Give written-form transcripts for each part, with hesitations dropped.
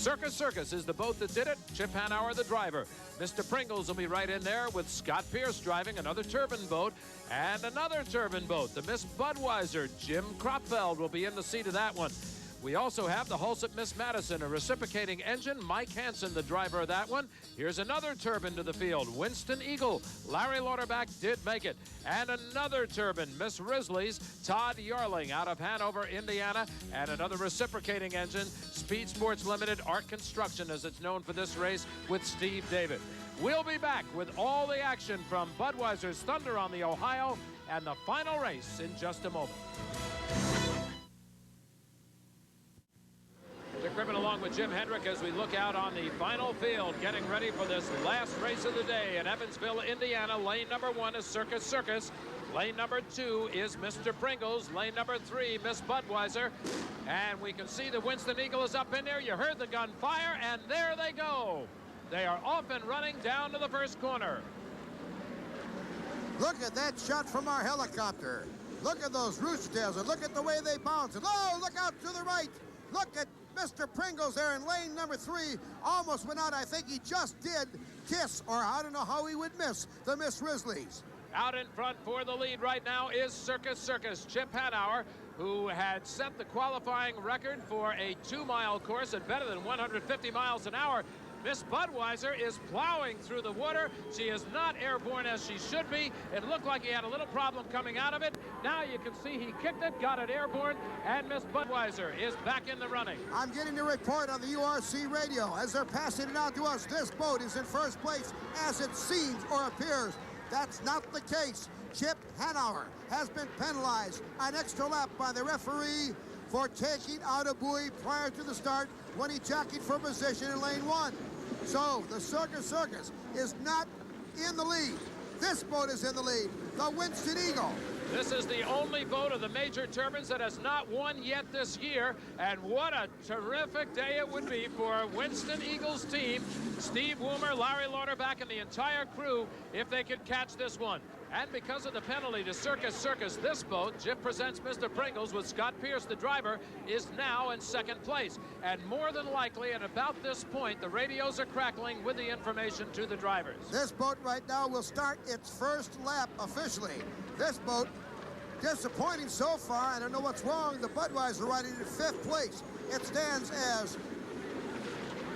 Circus Circus is the boat that did it. Chip Hanauer, the driver. Mr. Pringles will be right in there with Scott Pierce driving another turbine boat and another turbine boat. The Miss Budweiser, Jim KROPFELD, will be in the seat of that one. We also have the Hulset Miss Madison, a reciprocating engine. Mike Hansen, the driver of that one. Here's another turbine to the field. Winston Eagle. Larry Lauterbach did make it. And another turbine, Miss Risley's Todd Yarling out of Hanover, Indiana. And another reciprocating engine, Speed Sports Limited Art Construction, as it's known for this race, with Steve David. We'll be back with all the action from Budweiser's Thunder on the Ohio and the final race in just a moment. Dick Crippen along with Jim Hendrick as we look out on the final field, getting ready for this last race of the day in Evansville, Indiana. Lane number 1 is Circus Circus. Lane number 2 is Mr. Pringles. Lane number 3, Miss Budweiser. And we can see the Winston Eagle is up in there. You heard the gun fire, and there they go. They are off and running down to the first corner. Look at that shot from our helicopter. Look at those roost tails, and look at the way they bounce. And oh, look out to the right. Look at Mr. Pringles there in lane number 3. Almost went out. I think he just did kiss, or I don't know how he would miss the Miss Risleys. Out in front for the lead right now is Circus Circus. Chip Hanauer, who had set the qualifying record for a 2-mile course at better than 150 miles an hour. Miss Budweiser is plowing through the water. She is not airborne as she should be. It looked like he had a little problem coming out of it. Now you can see he kicked it, got it airborne, and Miss Budweiser is back in the running. I'm getting the report on the URC radio as they're passing it out to us. This boat is in first place as it seems or appears. That's not the case. Chip Hanauer has been penalized an extra lap by the referee for taking out a buoy prior to the start when he jockeyed for position in lane 1. So the Circus Circus is not in the lead. This boat is in the lead, the Winston Eagle. This is the only boat of the major turbines that has not won yet this year, and what a terrific day it would be for Winston Eagle's team, Steve Woomer, Larry Lauterbach, and the entire crew if they could catch this one. And because of the penalty to Circus Circus, this boat, Jim presents Mr. Pringles with Scott Pierce, the driver, is now in second place. And more than likely, at about this point, the radios are crackling with the information to the drivers. This boat right now will start its first lap officially. This boat, disappointing so far. I don't know what's wrong. The Budweiser riding in 5th place. It stands as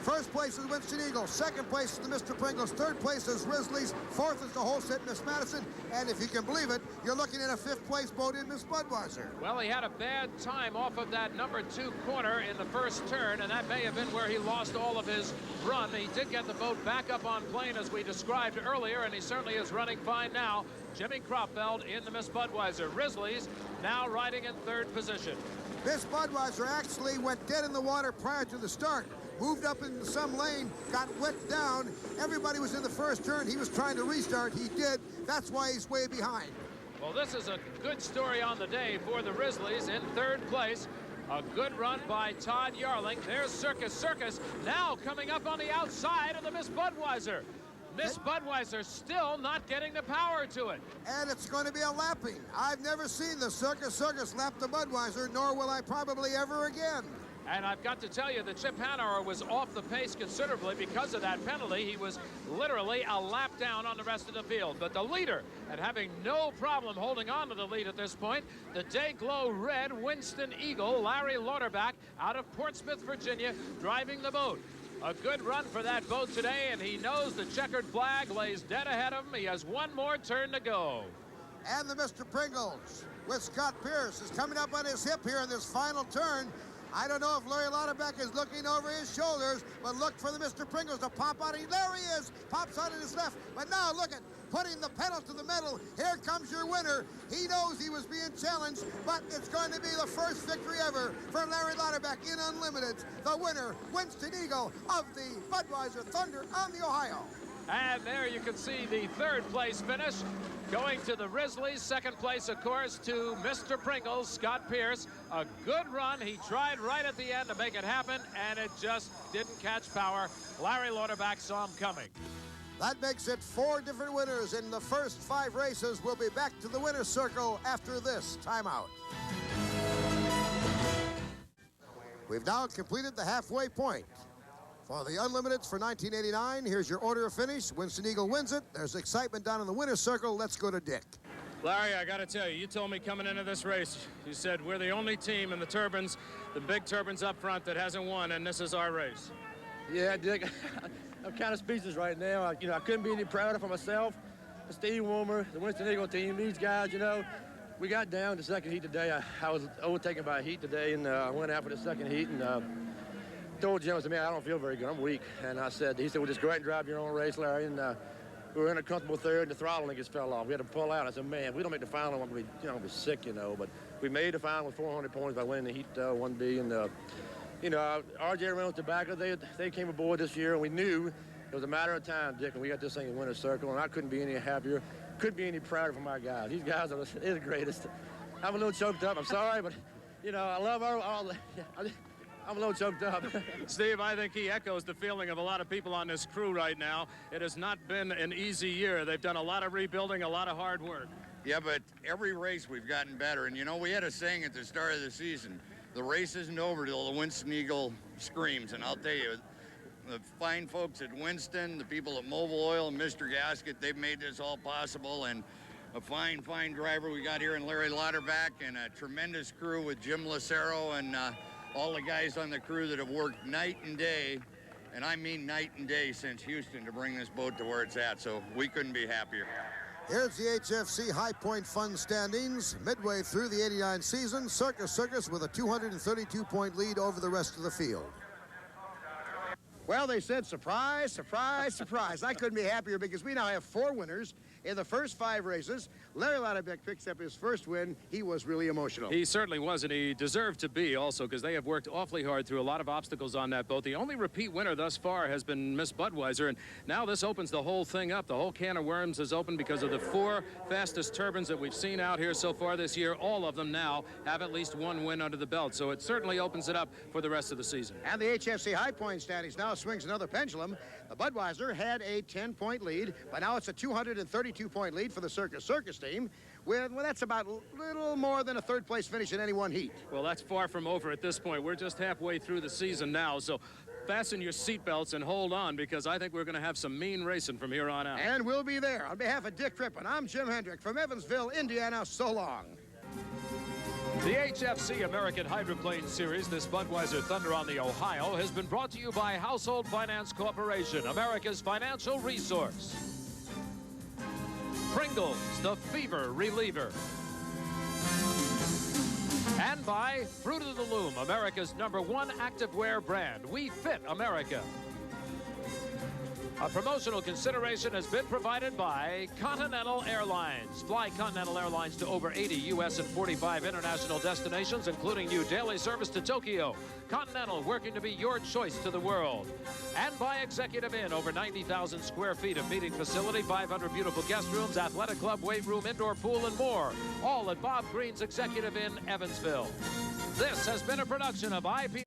first place is Winston Eagle, second place is the Mr. Pringles, third place is Risley's, fourth is the Hulset Miss Madison, and if you can believe it, you're looking at a 5th place boat in Miss Budweiser. Well, he had a bad time off of that number 2 corner in the first turn, and that may have been where he lost all of his run. He did get the boat back up on plane as we described earlier, and he certainly is running fine now. Jimmy KROPFELD in the Miss Budweiser. Risley's now riding in 3rd position. Miss Budweiser actually went dead in the water prior to the start. Moved up into some lane, got wet down. Everybody was in the first turn. He was trying to restart. He did. That's why he's way behind. Well, this is a good story on the day for the Risleys in 3rd place. A good run by Todd Yarling. There's Circus Circus now coming up on the outside of the Miss Budweiser. Miss Budweiser still not getting the power to it. And it's going to be a lapping. I've never seen the Circus Circus lap the Budweiser, nor will I probably ever again. And I've got to tell you that Chip Hanauer was off the pace considerably because of that penalty. He was literally a lap down on the rest of the field. But the leader, and having no problem holding on to the lead at this point, the Day-Glow Red Winston Eagle, Larry Lauterbach, out of Portsmouth, Virginia, driving the boat. A good run for that boat today, and he knows the checkered flag lays dead ahead of him. He has one more turn to go. And the Mr. Pringles with Scott Pierce is coming up on his hip here in this final turn. I don't know if Larry Lauterbach is looking over his shoulders, but look for the Mr. Pringles to pop out. There he is, pops out at his left. But now look at putting the pedal to the metal. Here comes your winner. He knows he was being challenged, but it's going to be the first victory ever for Larry Lauterbach in Unlimited. The winner, Winston Eagle of the Budweiser Thunder on the Ohio. And there you can see the 3rd place finish. Going to the Risleys, 2nd place, of course, to Mr. Pringles, Scott Pierce. A good run. He tried right at the end to make it happen, and it just didn't catch power. Larry Lauterbach saw him coming. That makes it 4 different winners in the first 5 races. We'll be back to the winner's circle after this timeout. We've now completed the halfway point. For the Unlimiteds for 1989, here's your order of finish. Winston Eagle wins it. There's excitement down in the winner's circle. Let's go to Dick. Larry, I got to tell you, you told me coming into this race, you said we're the only team in the turbines, the big turbines up front, that hasn't won, and this is our race. Yeah, Dick, I'm kind of speechless right now. I couldn't be any prouder for myself, Steve WOOMER, the Winston Eagle team. These guys, we got down to second heat today. I was overtaken by a heat today, and I went out for the second heat, and told Jim, I said, man, I don't feel very good. I'm weak. And he said, well, just go ahead and drive your own race, Larry. And we were in a comfortable third, and the throttling just fell off. We had to pull out. I said, man, if we don't make the final, I'm going to be sick, But we made the final with 400 points by winning the heat 1B. And, RJ Reynolds Tobacco, they came aboard this year, and we knew it was a matter of time, Dick, and we got this thing in winner's circle, and I couldn't be any happier, couldn't be any prouder for my guys. These guys are the greatest. I'm a little choked up. I'm sorry, but, I love I'm a little choked up. Steve, I think he echoes the feeling of a lot of people on this crew right now. It has not been an easy year. They've done a lot of rebuilding, a lot of hard work. Yeah, but every race we've gotten better. And, we had a saying at the start of the season, the race isn't over till the Winston Eagle screams. And I'll tell you, the fine folks at Winston, the people at Mobil Oil and Mr. Gasket, they've made this all possible. And a fine, fine driver we got here in Larry LAUTERBACH, and a tremendous crew with Jim Lucero and all the guys on the crew that have worked night and day, and I mean night and day, since Houston to bring this boat to where it's at, so we couldn't be happier. Here's the HFC High Point Fun standings. Midway through the 89 season, Circus with a 232-point lead over the rest of the field. Well, they said surprise, surprise, surprise. I couldn't be happier because we now have 4 winners in the first 5 races. Larry LAUTERBACH picks up his first win. He was really emotional. He certainly was, and he deserved to be also, because they have worked awfully hard through a lot of obstacles on that boat. The only repeat winner thus far has been Miss Budweiser, and now this opens the whole thing up. The whole can of worms is open because of the 4 fastest turbines that we've seen out here so far this year. All of them now have at least 1 win under the belt, so it certainly opens it up for the rest of the season. And the HFC High Point standings now swings another pendulum. The Budweiser had a 10-point lead, but now it's a 232-point lead for the Circus team. Well, that's about a little more than a third-place finish in any one heat. Well, that's far from over at this point. We're just halfway through the season now, so fasten your seatbelts and hold on, because I think we're going to have some mean racing from here on out. And we'll be there. On behalf of Dick Crippen, I'm Jim Hendrick from Evansville, Indiana. So long. The HFC American Hydroplane Series, this Budweiser Thunder on the Ohio, has been brought to you by Household Finance Corporation, America's financial resource. Pringles, the fever reliever. And by Fruit of the Loom, America's #1 activewear brand. We fit America. A promotional consideration has been provided by Continental Airlines. Fly Continental Airlines to over 80 U.S. and 45 international destinations, including new daily service to Tokyo. Continental, working to be your choice to the world. And by Executive Inn, over 90,000 square feet of meeting facility, 500 beautiful guest rooms, athletic club, weight room, indoor pool, and more. All at Bob Green's Executive Inn, Evansville. This has been a production of IP.